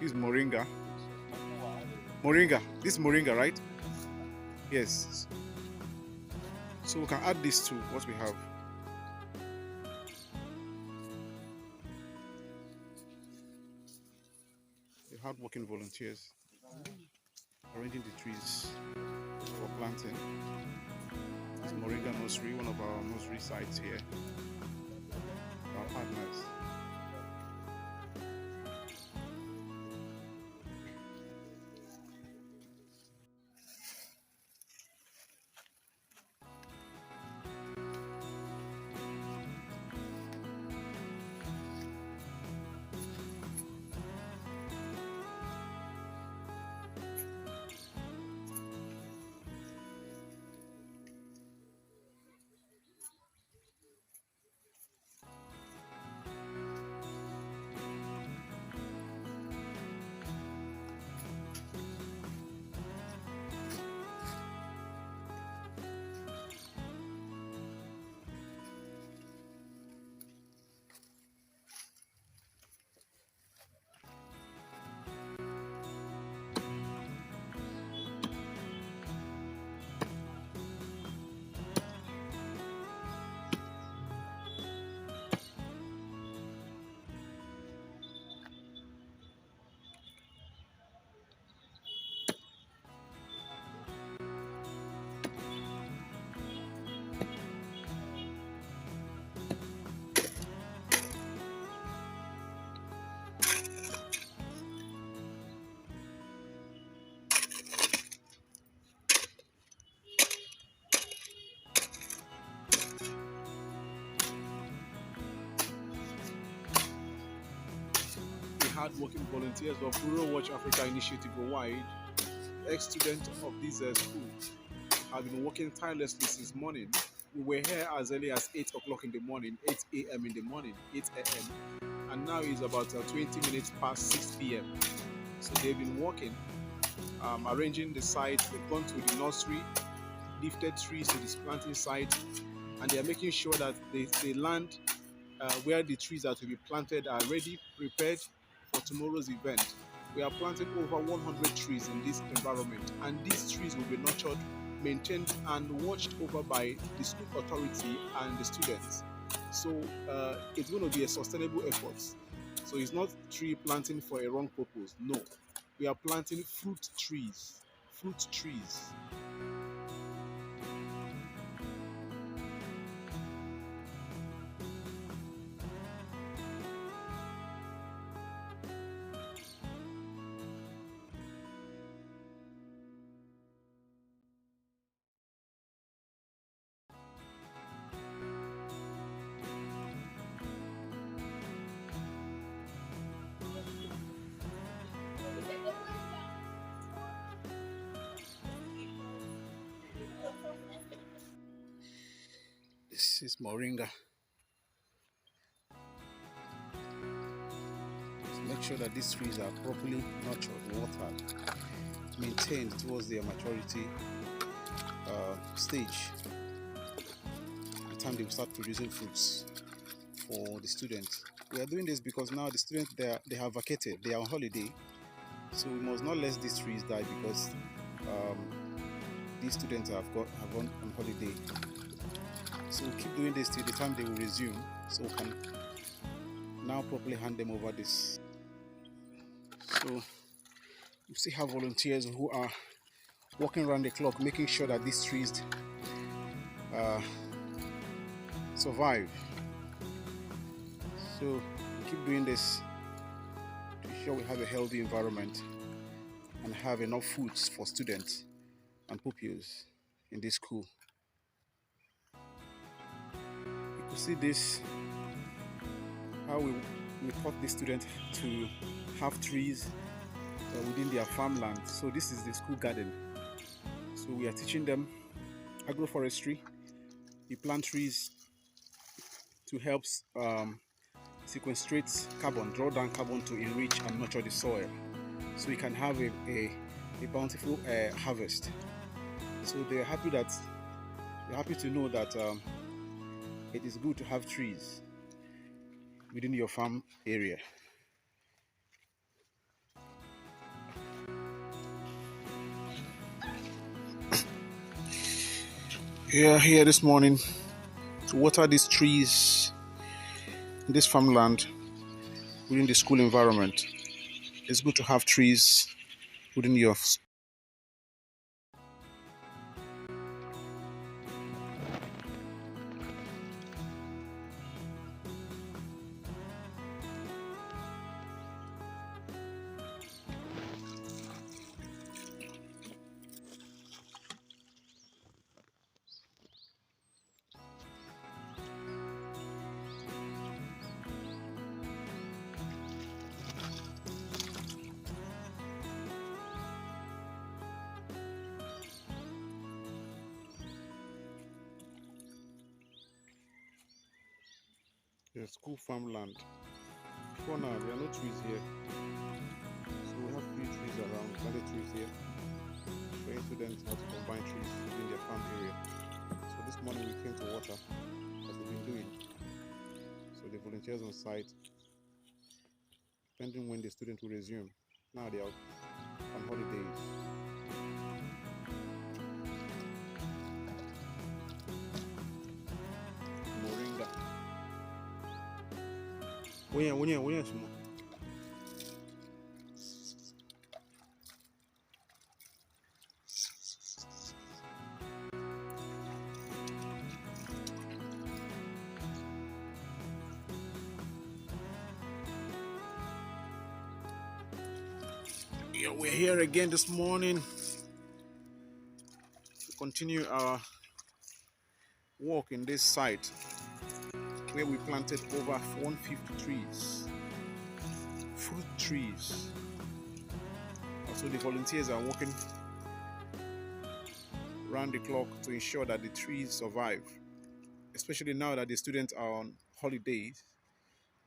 This is moringa. Moringa. This is moringa, right? Yes. So we can add this to what we have. The hardworking volunteers arranging the trees for planting. It's Moringa Nursery, one of our nursery sites here. Our partners. The hardworking volunteers of Rural Watch Africa Initiative Ruwai, ex-students of this school, have been working tirelessly since morning. We were here as early as 8 o'clock in the morning, 8 a.m. in the morning, 8 a.m. And now it's about 20 minutes past 6 p.m. So they've been working, arranging the site. They've gone to the nursery, lifted trees to this planting site, and they are making sure that the land where the trees are to be planted are ready, prepared for tomorrow's event. We are planting over 100 trees in this environment, and these trees will be nurtured, maintained, and watched over by the school authority and the students. So it's going to be a sustainable effort. So it's not tree planting for a wrong purpose. No, we are planting fruit trees. Fruit trees. This is moringa. Make sure that these trees are properly nurtured, watered, maintained towards their maturity stage. The time they will start producing fruits for the students. We are doing this because now the students they have vacated, they are on holiday, so we must not let these trees die because um, these students have gone on holiday. So we'll keep doing this till the time they will resume, so we can now properly hand them over this. So you see how volunteers who are working around the clock, making sure that these trees uh, survive. So we keep doing this to ensure we have a healthy environment and have enough foods for students and pupils in this school. You can see this, how we taught the students to have trees within their farmland. So this is the school garden. So we are teaching them agroforestry. We plant trees to help sequestrate carbon, draw down carbon to enrich and nurture the soil, so we can have a bountiful harvest. So they're happy to know that it is good to have trees within your farm area. We are here this morning to water these trees in this farmland within the school environment. It's good to have trees within your. The school farmland. For now, there are no trees here, so we have few trees around, planted trees here, showing students how to combine trees within their farm area. So this morning we came to water, as we've been doing. So the volunteers on site, depending when the student will resume. Now they are on holidays. Moringa. When yeah, we're here again this morning to continue our walk in this site where we planted over 150 trees, fruit trees. Also, the volunteers are working round the clock to ensure that the trees survive, especially now that the students are on holidays.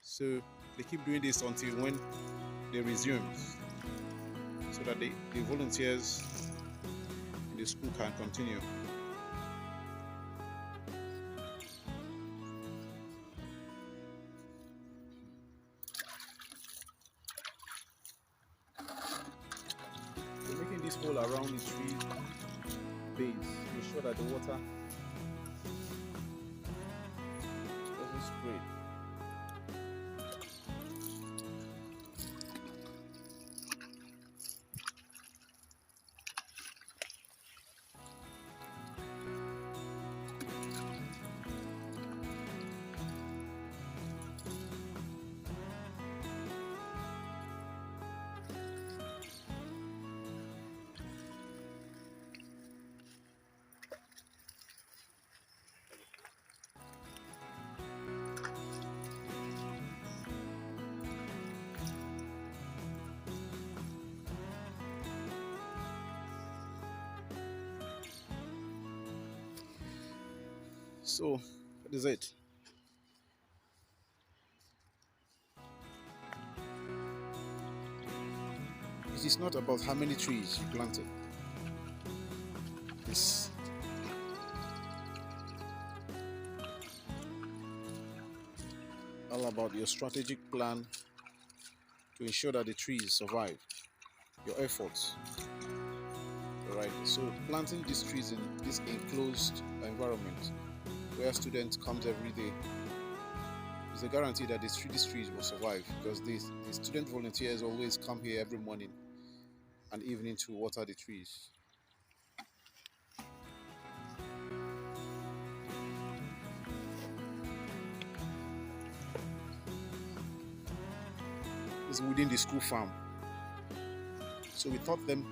So they keep doing this until when they resume, so that the volunteers in the school can continue. We're making this hole around the tree base to ensure that the water doesn't spray. So that is it. It is not about how many trees you planted. It's all about your strategic plan to ensure that the trees survive, your efforts. Right. So planting these trees in this enclosed environment where students comes every day is a guarantee that these trees will survive, because the student volunteers always come here every morning and evening to water the trees. It's within the school farm. So we taught them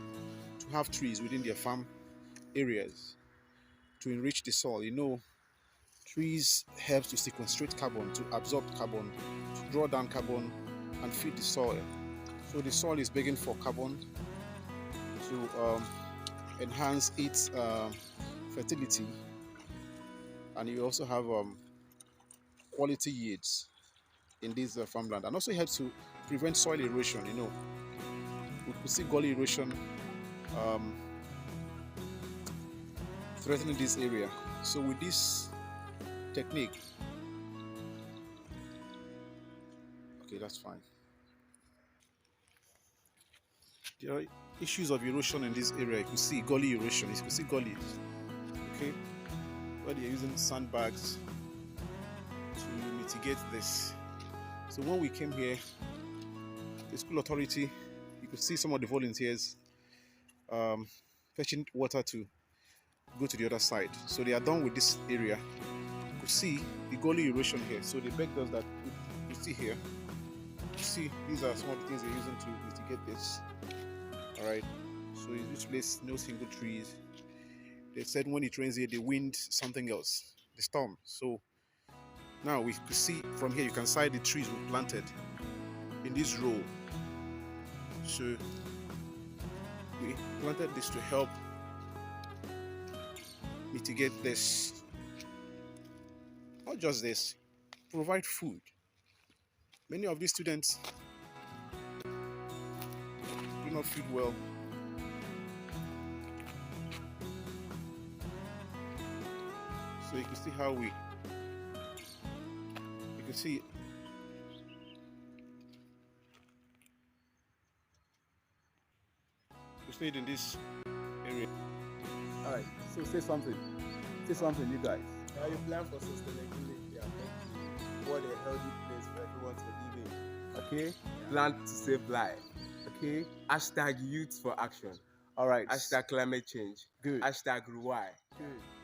to have trees within their farm areas to enrich the soil. Trees help to sequestrate carbon, to absorb carbon, to draw down carbon and feed the soil. So the soil is begging for carbon to enhance its fertility, and you also have quality yields in this farmland, and also helps to prevent soil erosion. We could see gully erosion um, threatening this area. So with this technique, okay, that's fine. There are issues of erosion in this area. You could see gully erosion. You could see gullies. Okay, where they're using sandbags to mitigate this. So when we came here, the school authority, you could see some of the volunteers um, fetching water to go to the other side. So they are done with this area. You could see the gully erosion here. So they begged us that you see here, you see these are some of the things they're using to mitigate this. All right. So in this place, no single trees. They said when it rains here, the wind, something else, the storm. So now we could see from here, you can see the trees were planted in this row. So we planted this to help mitigate this. Not just this, provide food. Many of these students do not feed well. So you can see how you can see we stayed in this area. All right. So say something. Say something, you guys. How you plan for sustainability and what a healthy place for everyone to live in. Okay. Plan to save life. Okay. Hashtag youth for action. All right. Hashtag climate change. Good. Hashtag Ruwai. Good.